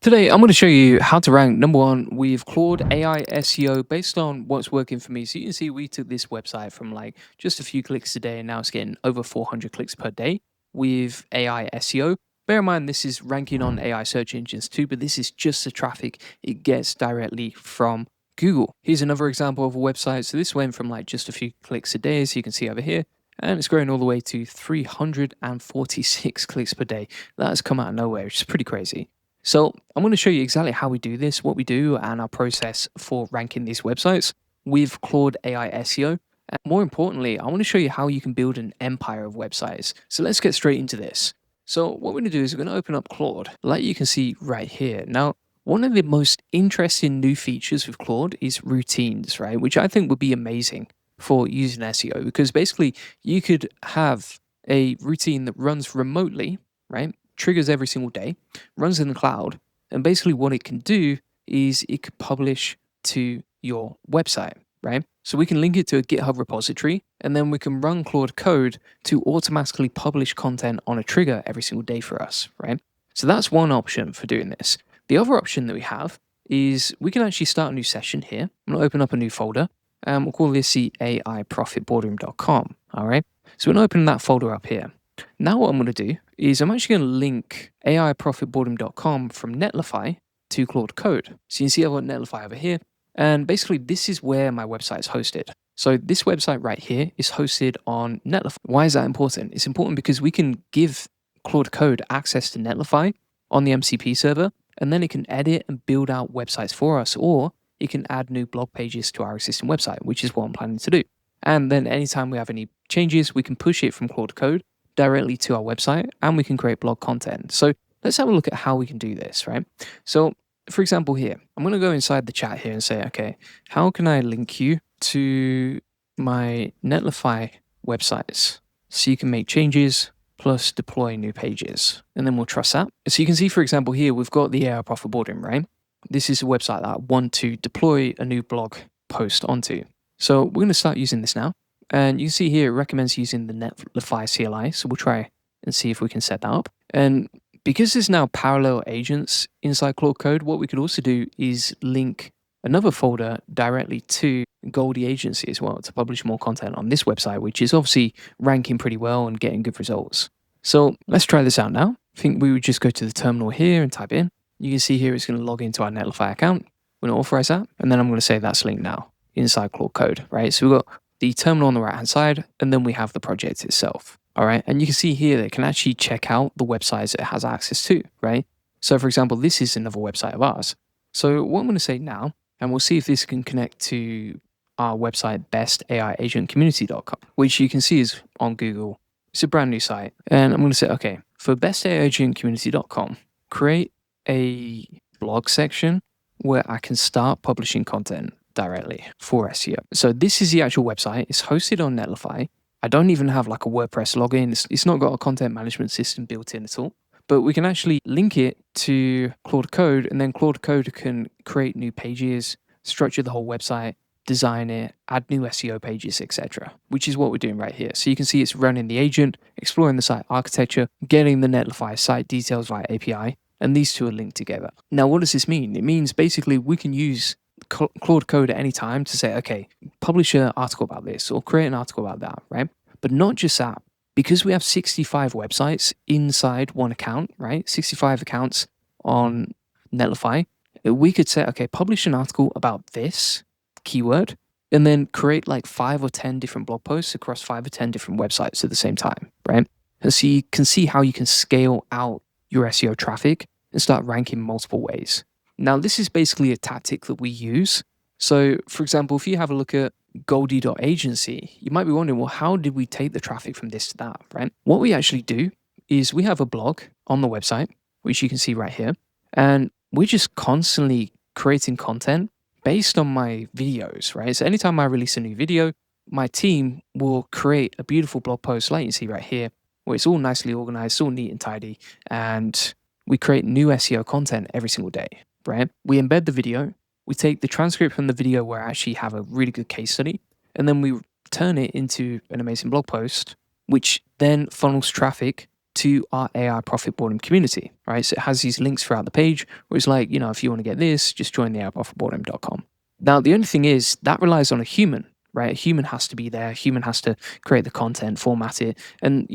Today, I'm going to show you how to rank #1 with Claude AI SEO based on what's working for me. So you can see we took this website from like just a few clicks a day and now it's getting over 400 clicks per day with AI SEO. Bear in mind, this is ranking on AI search engines too, but this is just the traffic it gets directly from Google. Here's another example of a website. So this went from like just a few clicks a day, as you can see over here, and it's growing all the way to 346 clicks per day. That has come out of nowhere, which is pretty crazy. So I'm going to show you exactly how we do this, what we do, and our process for ranking these websites with Claude AI SEO. And more importantly, I want to show you how you can build an empire of websites. So let's get straight into this. So what we're going to do is we're going to open up Claude, like you can see right here. Now, one of the most interesting new features with Claude is routines, right? Which I think would be amazing for using SEO because basically you could have a routine that runs remotely, right? Triggers every single day, runs in the cloud, and basically what it can do is it could publish to your website, right? So we can link it to a GitHub repository, and then we can run Claude code to automatically publish content on a trigger every single day for us, right? So that's one option for doing this. The other option that we have is we can actually start a new session here. I'm going to open up a new folder, and we'll call this the AIProfitBoardroom.com, all right? So we're going to open that folder up here. Now what I'm going to do is I'm actually going to link AIProfitBoardroom.com from Netlify to Claude Code. So you can see I've got Netlify over here. And basically this is where my website is hosted. So this website right here is hosted on Netlify. Why is that important? It's important because we can give Claude Code access to Netlify on the MCP server, and then it can edit and build out websites for us, or it can add new blog pages to our existing website, which is what I'm planning to do. And then anytime we have any changes, we can push it from Claude Code directly to our website and we can create blog content. So let's have a look at how we can do this, right? So for example here, I'm going to go inside the chat here and say, okay, how can I link you to my Netlify websites so you can make changes plus deploy new pages, and then we'll trust that. So you can see, for example, here we've got the AI Profit Boardroom, right? This is a website that I want to deploy a new blog post onto. So we're going to start using this now. And you can see here, it recommends using the Netlify CLI. So we'll try and see if we can set that up. And because there's now parallel agents inside Claude Code, what we could also do is link another folder directly to Goldie Agency as well to publish more content on this website, which is obviously ranking pretty well and getting good results. So let's try this out now. I think we would just go to the terminal here and type in. You can see here it's going to log into our Netlify account. We're going to authorize that. And then I'm going to say that's linked now inside Claude Code, right? So we've got the terminal on the right hand side, and then we have the project itself. All right. And you can see here that it can actually check out the websites it has access to, right? So for example, this is another website of ours. So what I'm going to say now, and we'll see if this can connect to our website, bestaiagentcommunity.com, which you can see is on Google. It's a brand new site. And I'm going to say, okay, for bestaiagentcommunity.com, create a blog section where I can start publishing content directly for SEO. So this is the actual website. It's hosted on Netlify. I don't even have like a WordPress login. It's not got a content management system built in at all. But we can actually link it to Claude Code, and then Claude Code can create new pages, structure the whole website, design it, add new SEO pages, etc., which is what we're doing right here. So you can see it's running the agent, exploring the site architecture, getting the Netlify site details via API, and these two are linked together. Now, what does this mean? It means basically we can use Claude Code at any time to say, okay, publish an article about this or create an article about that, right? But not just that, because we have 65 websites inside one account, right? 65 accounts on Netlify, we could say, okay, publish an article about this keyword and then create like 5 or 10 different blog posts across 5 or 10 different websites at the same time, right? And so you can see how you can scale out your SEO traffic and start ranking multiple ways. Now, this is basically a tactic that we use. So, for example, if you have a look at Goldie.agency, you might be wondering, well, how did we take the traffic from this to that, right? What we actually do is we have a blog on the website, which you can see right here, and we're just constantly creating content based on my videos, right? So anytime I release a new video, my team will create a beautiful blog post like you see right here, where it's all nicely organized, it's all neat and tidy, and we create new SEO content every single day, right? We embed the video, we take the transcript from the video where I actually have a really good case study, and then we turn it into an amazing blog post, which then funnels traffic to our AI profit boarding community, right? So it has these links throughout the page where it's like, if you want to get this, just join the aiprofitboarding.com. Now, the only thing is that relies on a human, right? A human has to be there. A human has to create the content, format it. And,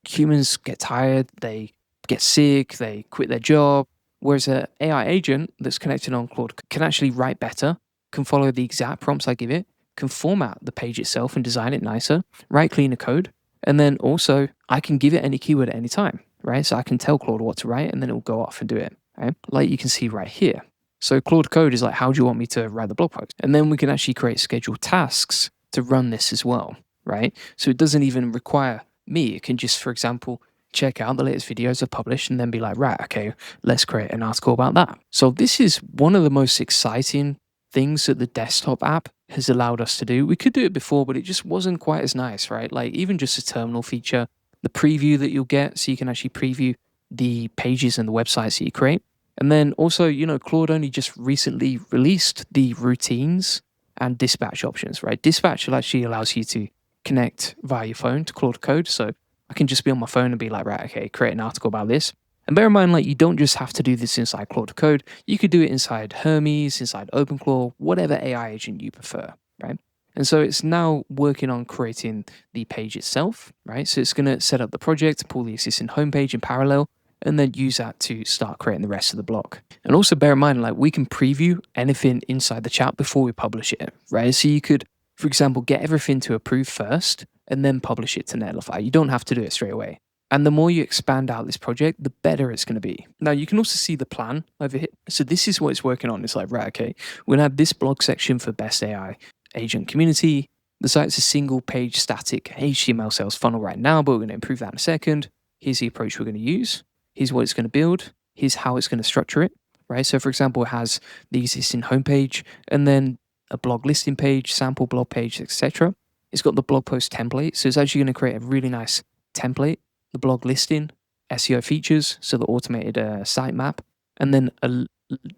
humans get tired, they get sick, they quit their job. Whereas an AI agent that's connected on Claude can actually write better, can follow the exact prompts I give it, can format the page itself and design it nicer, write cleaner code. And then also I can give it any keyword at any time, right? So I can tell Claude what to write and then it will go off and do it, right? Like you can see right here. So Claude Code is like, how do you want me to write the blog post? And then we can actually create scheduled tasks to run this as well, right? So it doesn't even require me. It can just, for example, check out the latest videos I've published and then be like, right, okay, let's create an article about that. So this is one of the most exciting things that the desktop app has allowed us to do. We could do it before, but it just wasn't quite as nice, right? Like even just a terminal feature, the preview that you'll get, so you can actually preview the pages and the websites that you create. And then also, Claude only just recently released the routines and dispatch options, right? Dispatch actually allows you to connect via your phone to Claude Code. So I can just be on my phone and be like, right, okay, create an article about this. And bear in mind, like, you don't just have to do this inside Claude Code. You could do it inside Hermes, inside OpenClaw, whatever AI agent you prefer, right? And so it's now working on creating the page itself, right? So it's going to set up the project, pull the existing homepage in parallel, and then use that to start creating the rest of the blog. And also bear in mind, like, we can preview anything inside the chat before we publish it, right? So you could, for example, get everything to approve first and then publish it to Netlify. You don't have to do it straight away. And the more you expand out this project, the better it's going to be. Now, you can also see the plan over here. So this is what it's working on. It's like, right, okay, we're going to have this blog section for best AI agent community. The site's a single page static HTML sales funnel right now, but we're going to improve that in a second. Here's the approach we're going to use. Here's what it's going to build. Here's how it's going to structure it, right? So for example, it has the existing homepage and then a blog listing page, sample blog page, etc. It's got the blog post template. So it's actually going to create a really nice template, the blog listing, SEO features, so the automated sitemap, and then a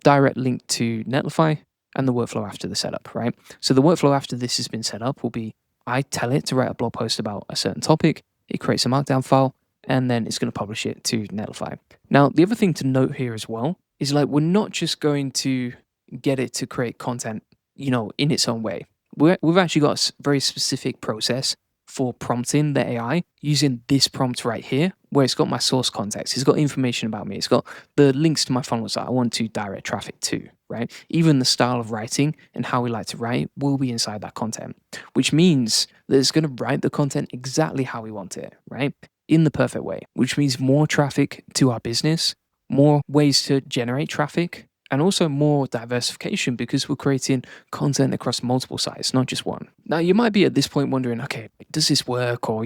direct link to Netlify and the workflow after the setup, right? So the workflow after this has been set up will be, I tell it to write a blog post about a certain topic, it creates a markdown file, and then it's going to publish it to Netlify. Now, the other thing to note here as well is like, we're not just going to get it to create content, in its own way. We've actually got a very specific process for prompting the AI using this prompt right here, where it's got my source context, it's got information about me, it's got the links to my funnels that I want to direct traffic to, right? Even the style of writing and how we like to write will be inside that content, which means that it's going to write the content exactly how we want it, right? In the perfect way, which means more traffic to our business, more ways to generate traffic, and also more diversification because we're creating content across multiple sites, not just one. Now, you might be at this point wondering, okay, does this work? Or,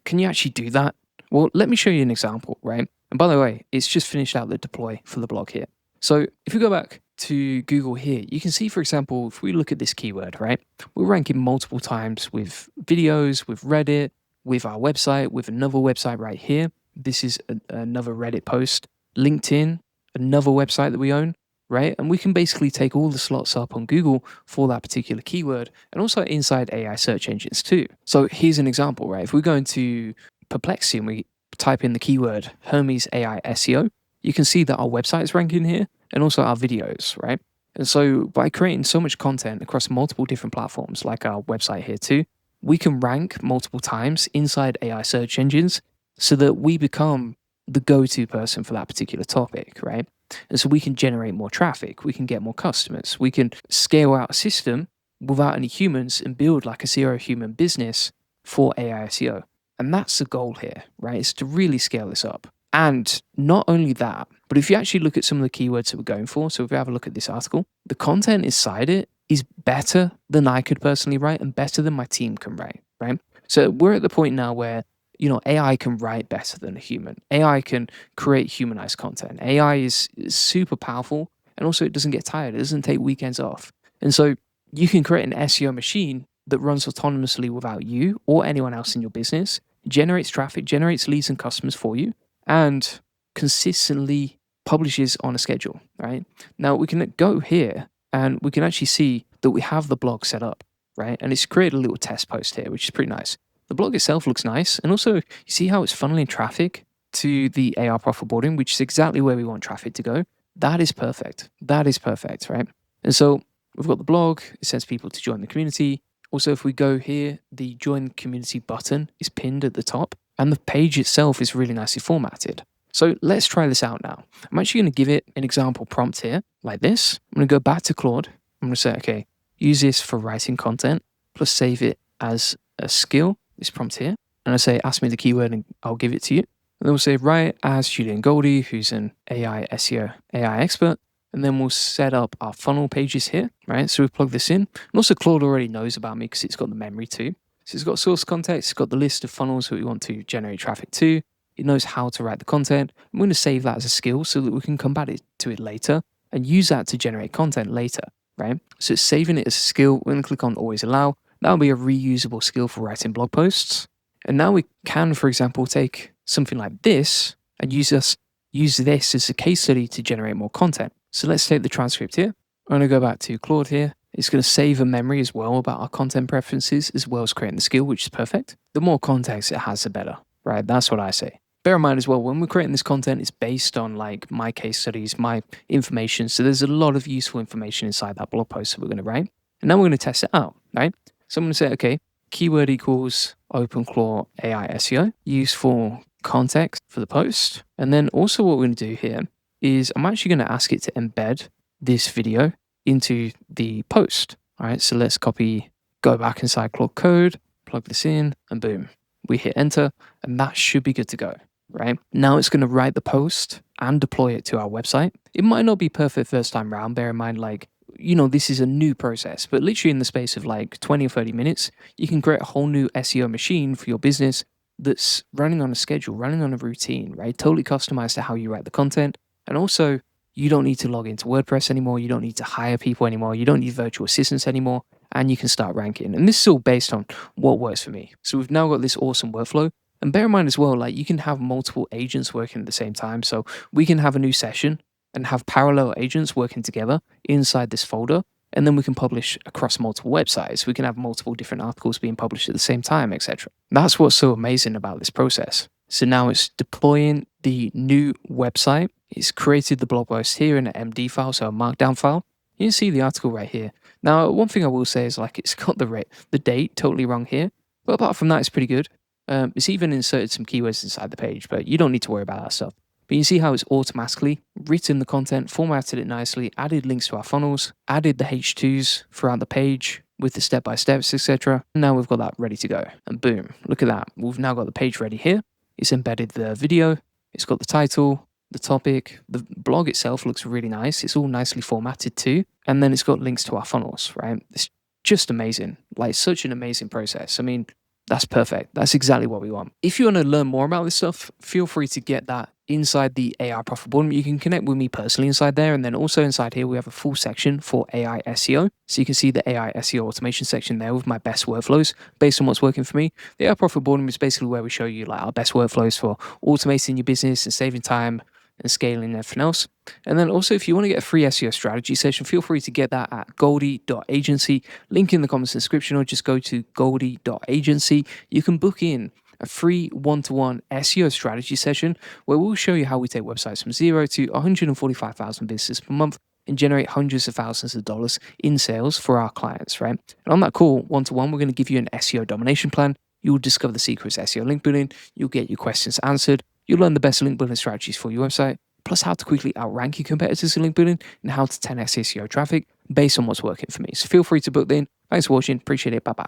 can you actually do that? Well, let me show you an example, right? And by the way, it's just finished out the deploy for the blog here. So if we go back to Google here, you can see, for example, if we look at this keyword, right? We're ranking multiple times with videos, with Reddit, with our website, with another website right here. This is another Reddit post, LinkedIn, another website that we own, right? And we can basically take all the slots up on Google for that particular keyword and also inside AI search engines too. So here's an example, right? If we go into Perplexity and we type in the keyword Hermes AI SEO, you can see that our website is ranking here and also our videos, right? And so by creating so much content across multiple different platforms, like our website here too, we can rank multiple times inside AI search engines so that we become the go-to person for that particular topic, right? And so we can generate more traffic, we can get more customers, we can scale out a system without any humans and build like a zero human business for AI SEO. And that's the goal here, right? Is to really scale this up. And not only that, but if you actually look at some of the keywords that we're going for, so if we have a look at this article, the content inside it is better than I could personally write and better than my team can write, right? So we're at the point now where, AI can write better than a human. AI can create humanized content. AI is super powerful, and also it doesn't get tired. It doesn't take weekends off. And so you can create an SEO machine that runs autonomously without you or anyone else in your business, generates traffic, generates leads and customers for you, and consistently publishes on a schedule, right? Now we can go here and we can actually see that we have the blog set up, right? And it's created a little test post here, which is pretty nice. The blog itself looks nice. And also, you see how it's funneling traffic to the AR profit boarding, which is exactly where we want traffic to go, that is perfect. That is perfect, right? And so we've got the blog, it sends people to join the community. Also, if we go here, the join community button is pinned at the top, and the page itself is really nicely formatted. So let's try this out now. I'm actually going to give it an example prompt here, like this. I'm going to go back to Claude. I'm going to say, okay, use this for writing content, plus save it as a skill, this prompt here. And I say, ask me the keyword and I'll give it to you. And then we'll say, write as Julian Goldie, who's an AI SEO AI expert. And then we'll set up our funnel pages here, right? So we plug this in. And also Claude already knows about me because it's got the memory too. So it's got source context, it's got the list of funnels that we want to generate traffic to. It knows how to write the content. I'm going to save that as a skill so that we can come back to it later and use that to generate content later, right? So it's saving it as a skill. We're going to click on always allow. That'll be a reusable skill for writing blog posts. And now we can, for example, take something like this and use this as a case study to generate more content. So let's take the transcript here. I'm going to go back to Claude here. It's going to save a memory as well about our content preferences, as well as creating the skill, which is perfect. The more context it has, the better, right? That's what I say. Bear in mind as well, when we're creating this content, it's based on like my case studies, my information. So there's a lot of useful information inside that blog post that we're going to write. And now we're going to test it out, right? So I'm going to say, okay, keyword equals OpenClaw AI SEO, used for context for the post. And then also what we're going to do here is I'm actually going to ask it to embed this video into the post. All right, so let's go back inside Claude Code, plug this in, and boom, we hit enter, and that should be good to go, right? Now it's going to write the post and deploy it to our website. It might not be perfect first time round, bear in mind, like, this is a new process, but literally in the space of like 20 or 30 minutes, you can create a whole new SEO machine for your business that's running on a schedule, running on a routine, right? Totally customized to how you write the content. And also, you don't need to log into WordPress anymore. You don't need to hire people anymore. You don't need virtual assistants anymore. And you can start ranking. And this is all based on what works for me. So we've now got this awesome workflow. And bear in mind as well, like you can have multiple agents working at the same time. So we can have a new session and have parallel agents working together inside this folder. And then we can publish across multiple websites. We can have multiple different articles being published at the same time, etc. That's what's so amazing about this process. So now it's deploying the new website. It's created the blog post here in an MD file, so a markdown file. You can see the article right here. Now, one thing I will say is like it's got the date totally wrong here. But apart from that, it's pretty good. It's even inserted some keywords inside the page, but you don't need to worry about that stuff. But you see how it's automatically written the content, formatted it nicely, added links to our funnels, added the H2s throughout the page with the step-by-steps, etc. And now we've got that ready to go. And boom, look at that. We've now got the page ready here. It's embedded the video. It's got the title, the topic. The blog itself looks really nice. It's all nicely formatted too. And then it's got links to our funnels, right? It's just amazing. Like such an amazing process. I mean, that's perfect. That's exactly what we want. If you want to learn more about this stuff, feel free to get that inside the AI Profit Board. You can connect with me personally inside there. And then also inside here, we have a full section for AI SEO. So you can see the AI SEO automation section there with my best workflows based on what's working for me. The AI Profit Board is basically where we show you like our best workflows for automating your business and saving time and scaling and everything else. And then also, if you want to get a free SEO strategy session, feel free to get that at goldie.agency. Link in the comments description, or just go to goldie.agency. You can book in a free one-to-one SEO strategy session where we'll show you how we take websites from 0 to 145,000 visitors per month and generate hundreds of thousands of dollars in sales for our clients, right? And on that call, one-to-one, we're going to give you an SEO domination plan. You'll discover the secrets of SEO link building. You'll get your questions answered. You'll learn the best link building strategies for your website, plus how to quickly outrank your competitors in link building and how to 10x SEO traffic based on what's working for me. So feel free to book in. Thanks for watching. Appreciate it. Bye-bye.